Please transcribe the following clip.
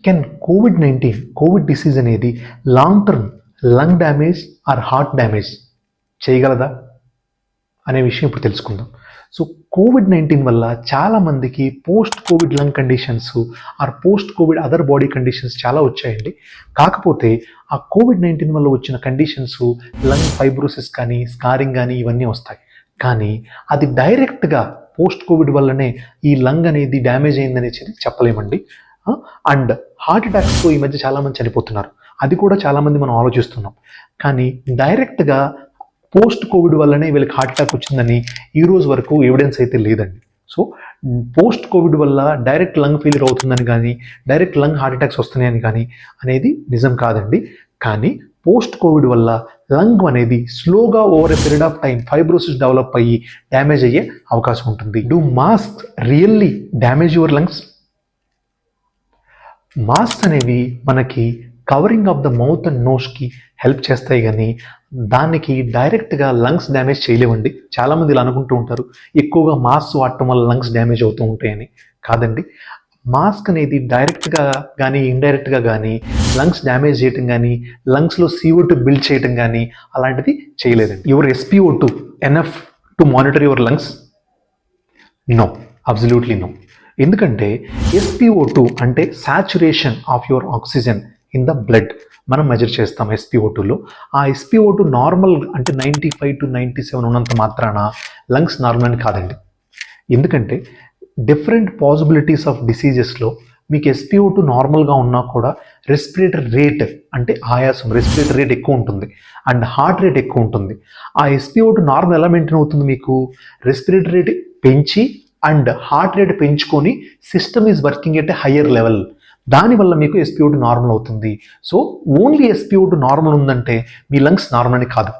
Can Covid disease అనేది long term lung damage are heart damage చేయగలదా అనే విషయం ఇప్పుడు తెలుసుకుందాం. సో కోవిడ్-19 వల్ల చాలామందికి post Covid lung conditions or post Covid other body conditions చాలా వచ్చాయండి. కాకపోతే ఆ కోవిడ్-19 వల్ల వచ్చిన కండిషన్స్ లంగ్ ఫైబ్రోసిస్ కానీ స్కారింగ్ కానీ ఇవన్నీ వస్తాయి. కానీ అది డైరెక్ట్గా పోస్ట్ కోవిడ్ వల్లనే ఈ లంగ్ అనేది డ్యామేజ్ అయిందని చెప్పలేమండి. అండ్ హార్ట్ అటాక్స్తో ఈ మధ్య చాలామంది చనిపోతున్నారు. అది కూడా చాలామంది మనం ఆలోచిస్తున్నాం. కానీ డైరెక్ట్గా పోస్ట్ కోవిడ్ వల్లనే వీళ్ళకి హార్ట్ అటాక్ వచ్చిందని ఈ రోజు వరకు ఎవిడెన్స్ అయితే లేదండి. సో పోస్ట్ కోవిడ్ వల్ల డైరెక్ట్ లంగ్ ఫెయిల్యూర్ అవుతుందని కానీ డైరెక్ట్ లంగ్ హార్ట్ అటాక్స్ వస్తున్నాయని కానీ అనేది నిజం కాదండి. కానీ పోస్ట్ కోవిడ్ వల్ల లంగ్ అనేది స్లోగా over a period of time fibrosis develop అయ్యి డ్యామేజ్ అయ్యే అవకాశం ఉంటుంది. Do mask really damage your lungs? Mask అనేవి మనకి covering of the mouth and నోస్కి హెల్ప్ చేస్తాయి, కానీ దానికి డైరెక్ట్గా లంగ్స్ డ్యామేజ్ చేయలేవండి. చాలామంది ఇలా అనుకుంటూ ఉంటారు, ఎక్కువగా మాస్క్ వాడటం వల్ల లంగ్స్ డ్యామేజ్ అవుతూ ఉంటాయని. కాదండి, మాస్క్ అనేది డైరెక్ట్గా కానీ ఇండైరెక్ట్గా కానీ లంగ్స్ డ్యామేజ్ చేయటం కానీ లంగ్స్లో CO2 బిల్డ్ చేయటం కానీ అలాంటిది చేయలేదండి. Your SpO2 enough to monitor your lungs? No, absolutely no. ఎందుకంటే SpO2 అంటే saturation of your oxygen in the blood మనం మెజర్ చేస్తాం SpO2లో. ఆ SpO2 నార్మల్ అంటే 95 to 97 ఉన్నంత మాత్రాన లంగ్స్ నార్మల్ అని కాదండి. ఎందుకంటే డిఫరెంట్ పాసిబిలిటీస్ ఆఫ్ డిసీజెస్లో మీకు SpO2 నార్మల్గా ఉన్నా కూడా రెస్పిరేటరీ రేట్ అంటే ఆయాసం రెస్పిరేటరీ రేట్ ఎక్కువ ఉంటుంది అండ్ హార్ట్ రేట్ ఎక్కువ ఉంటుంది. ఆ SpO2 నార్మల్ ఎలా మెయింటైన్ అవుతుంది? మీకు రెస్పిరేటరీ రేట్ పెంచి అండ్ హార్ట్ రేట్ పెంచుకొని system is working at a higher level. దానివల్ల మీకు SpO2 నార్మల్ అవుతుంది. సో ఓన్లీ SpO2 నార్మల్ ఉందంటే మీ లంగ్స్ నార్మల్ అని కాదు.